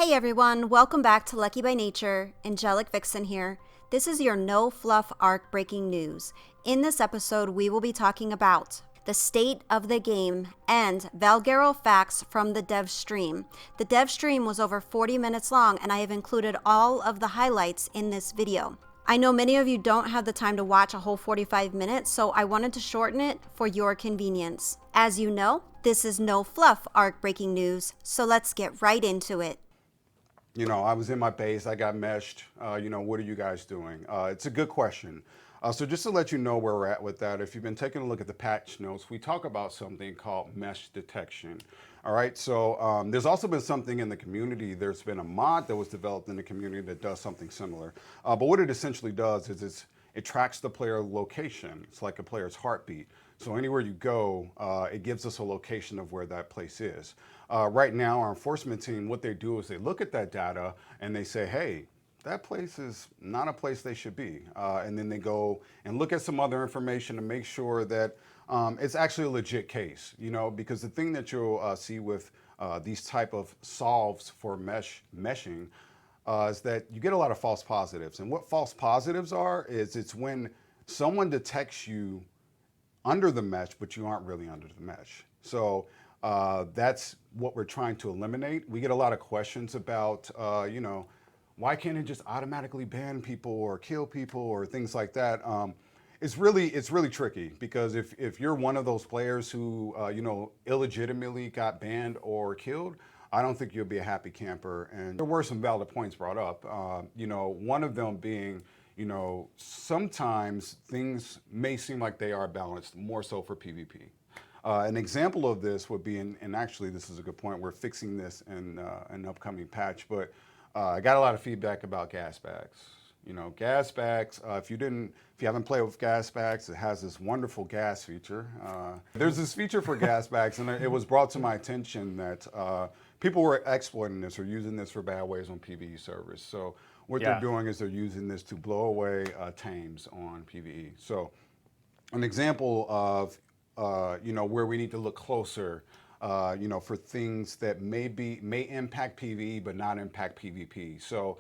Hey everyone, welcome back to Lucky by Nature. Angelic Vixen here. This is your no fluff arc breaking news. In this episode, we will be talking about the state of the game and Valguero facts from the dev stream. The dev stream was over 40 minutes long, and I have included all of the highlights in this video. I know many of you don't have the time to watch a whole 45 minutes, so I wanted to shorten it for your convenience. As you know, this is no fluff arc breaking news, so let's get right into it. You know, I was in my base, I got meshed. What are you guys doing? It's a good question. So just to let you know where we're at with that, if you've been taking a look at the patch notes, we talk about something called mesh detection. All right, so there's also been something in the community. There's been a mod that was developed in the community that does something similar. But what it essentially does is it tracks the player location. It's like a player's heartbeat. So anywhere you go, it gives us a location of where that place is. Right now, our enforcement team, what they do is they look at that data and they say, hey, that place is not a place they should be. And then they go and look at some other information to make sure that it's actually a legit case, because the thing that you'll see with these type of solves for meshing is that you get a lot of false positives. And what false positives are is it's when someone detects you under the mesh, but you aren't really under the mesh. So that's what we're trying to eliminate. We get a lot of questions about, why can't it just automatically ban people or kill people or things like that? It's really tricky because if you're one of those players who, illegitimately got banned or killed, I don't think you'll be a happy camper. And there were some valid points brought up. One of them being, sometimes things may seem like they are balanced, more so for PvP. An example of this would be, and actually this is a good point, we're fixing this in an upcoming patch, but I got a lot of feedback about gas bags. Gas bags, if you haven't played with gas bags, it has this wonderful gas feature. There's this feature for gas bags, and it was brought to my attention that people were exploiting this or using this for bad ways on PvE servers. So what they're doing is they're using this to blow away tames on PvE. So an example of where we need to look closer, for things that may impact PvE but not impact PvP. So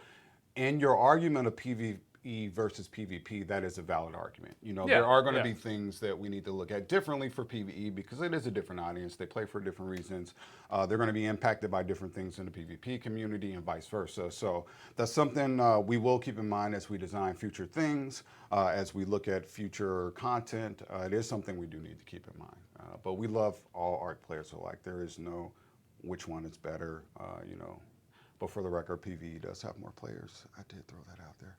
in your argument of PvE versus PvP, that is a valid argument. There are going to be things that we need to look at differently for PvE because it is a different audience. They play for different reasons. They're going to be impacted by different things in the PvP community and vice versa. So that's something we will keep in mind as we design future things, as we look at future content. It is something we do need to keep in mind. But we love all ARC players alike. There is no which one is better, But for the record, PvE does have more players. I did throw that out there.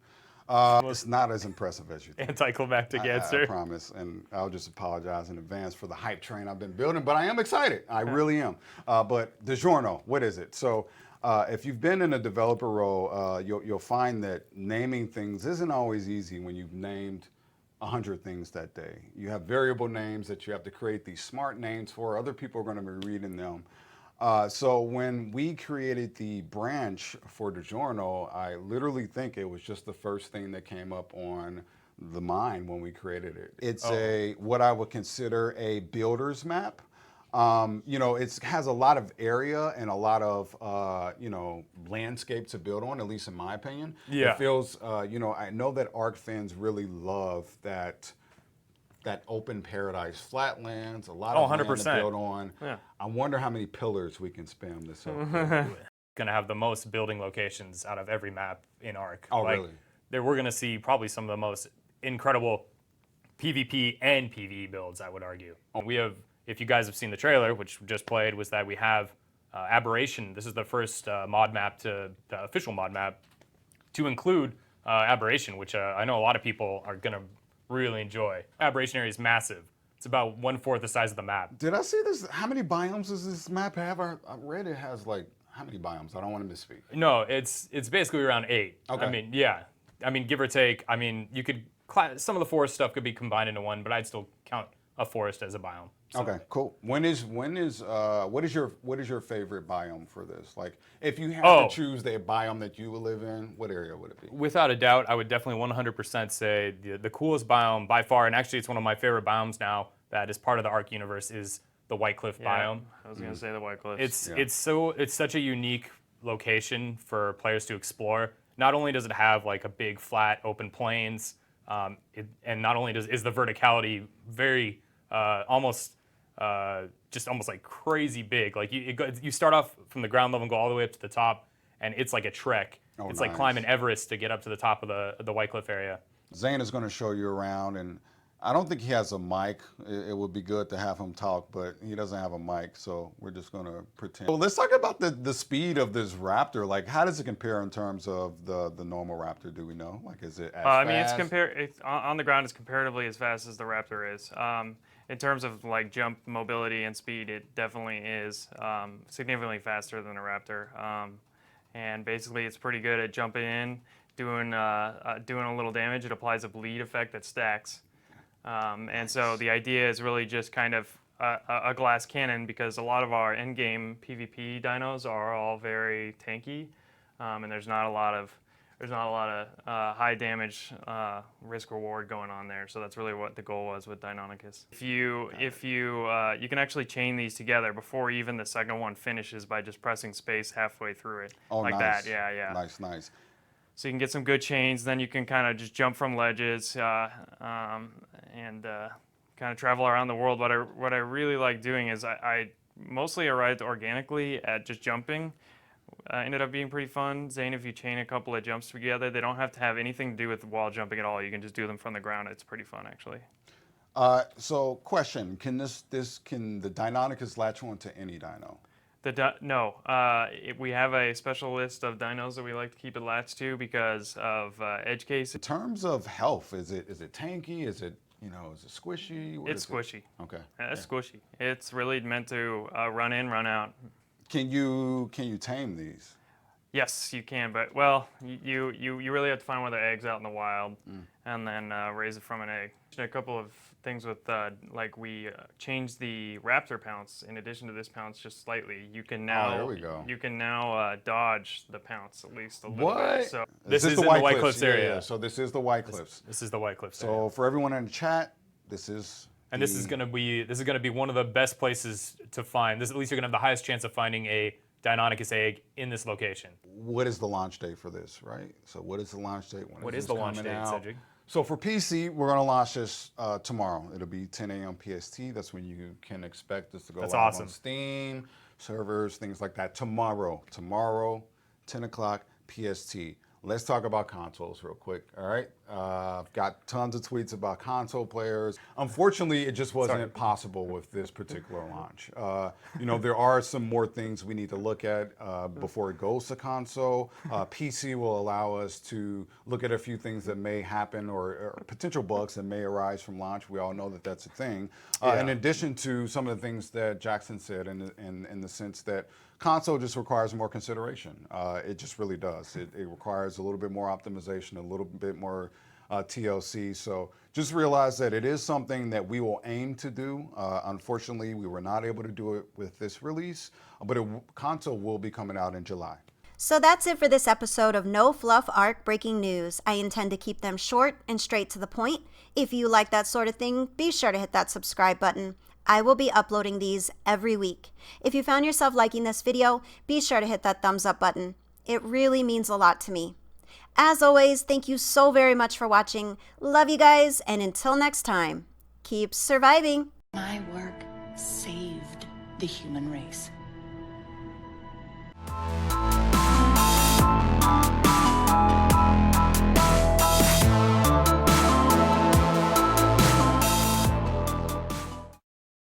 It's not as impressive as you think. Anticlimactic answer. I promise, and I'll just apologize in advance for the hype train I've been building, but I am excited. I really am. But DiGiorno, what is it? So if you've been in a developer role, you'll find that naming things isn't always easy when you've named 100 things that day. You have variable names that you have to create these smart names for. Other people are going to be reading them. So when we created the branch for DiGiorno, I literally think it was just the first thing that came up on the mind when we created it. It's what I would consider a builder's map. It has a lot of area and a lot of, landscape to build on, at least in my opinion. Yeah. It feels, I know that ARC fans really love that open paradise, flatlands, a lot of land to build on. Yeah. I wonder how many pillars we can spam this up. Gonna have the most building locations out of every map in ARC. Oh, really? We're gonna see probably some of the most incredible PvP and PvE builds, I would argue. We have, if you guys have seen the trailer, which we just played, was that we have Aberration. This is the first mod map the official mod map to include Aberration, which I know a lot of people are gonna really enjoy. Aberration area is massive. It's about 1/4 the size of the map. Did I see this? How many biomes does this map have? I read it has how many biomes? I don't want to misspeak. No, it's basically around 8. Okay. Give or take. You could some of the forest stuff could be combined into one, but I'd still count a forest as a biome. So. Okay, cool. What is your favorite biome for this? Like, if you had to choose the biome that you would live in, what area would it be? Without a doubt, I would definitely 100% say the coolest biome by far, and actually it's one of my favorite biomes now that is part of the ARC universe, is the White Cliff biome. I was gonna say the White Cliffs. It's such a unique location for players to explore. Not only does it have like a big flat open plains, and not only is the verticality very almost just almost like crazy big. Like you start off from the ground level and go all the way up to the top, and it's like a trek. Oh, it's nice. like climbing Everest to get up to the top of the White Cliff area. Zane is going to show you around, and I don't think he has a mic. It would be good to have him talk, but he doesn't have a mic, so we're just going to pretend. Well, let's talk about the speed of this Raptor. Like, how does it compare in terms of the normal Raptor? Do we know? Like, is it as I mean, fast? it's on the ground. It's comparatively as fast as the Raptor is. In terms of like jump mobility and speed, it definitely is significantly faster than a Raptor. And basically, it's pretty good at jumping in, doing a little damage. It applies a bleed effect that stacks. And so the idea is really just kind of a glass cannon, because a lot of our endgame PvP dinos are all very tanky, and there's not a lot of high damage risk reward going on there. So that's really what the goal was with Deinonychus. If you can actually chain these together before even the second one finishes by just pressing space halfway through it, like nice. that. Yeah. Nice. So you can get some good chains, then you can kind of just jump from ledges and kind of travel around the world. What I really like doing is I mostly arrived organically at just jumping. Ended up being pretty fun. Zane, if you chain a couple of jumps together, they don't have to have anything to do with wall jumping at all. You can just do them from the ground. It's pretty fun, actually. So, question: can the Deinonychus latch on to any dino? No, we have a special list of dinos that we like to keep it latched to because of edge case. In terms of health, is it tanky? Is it is it squishy? It's squishy. Okay. It's squishy. It's really meant to run in, run out. Can you tame these? Yes, you can, but well, you really have to find one of the eggs out in the wild, and then raise it from an egg. A couple of things with like we changed the Raptor pounce. In addition to this pounce, just slightly, you can now there we go. You can now dodge the pounce at least a little bit. So this is in the White Cliffs Yeah, area. yeah. So this is the White Cliffs. This is the White Cliffs So area. for everyone in the chat, this is. And this is gonna be one of the best places to find. At least you're gonna have the highest chance of finding a Deinonychus egg in this location. What is the launch date for this, right? So what is the launch date? What is the launch date, Cedric? So for PC, we're going to launch this tomorrow. It'll be 10 a.m. PST. That's when you can expect this to go That's live awesome. on Steam, servers, things like that. Tomorrow, 10 o'clock PST. Let's talk about consoles real quick, all right? I've got tons of tweets about console players. Unfortunately, it just wasn't possible with this particular launch. There are some more things we need to look at before it goes to console. PC will allow us to look at a few things that may happen or potential bugs that may arise from launch. We all know that that's a thing. In addition to some of the things that Jackson said in the sense that console just requires more consideration. It just really does. It requires a little bit more optimization, a little bit more TLC. So just realize that it is something that we will aim to do. Unfortunately, we were not able to do it with this release, but console will be coming out in July. So that's it for this episode of No Fluff Arc Breaking News. I intend to keep them short and straight to the point. If you like that sort of thing, be sure to hit that subscribe button. I will be uploading these every week. If you found yourself liking this video, be sure to hit that thumbs up button. It really means a lot to me. As always, thank you so very much for watching. Love you guys, and until next time, keep surviving. My work saved the human race.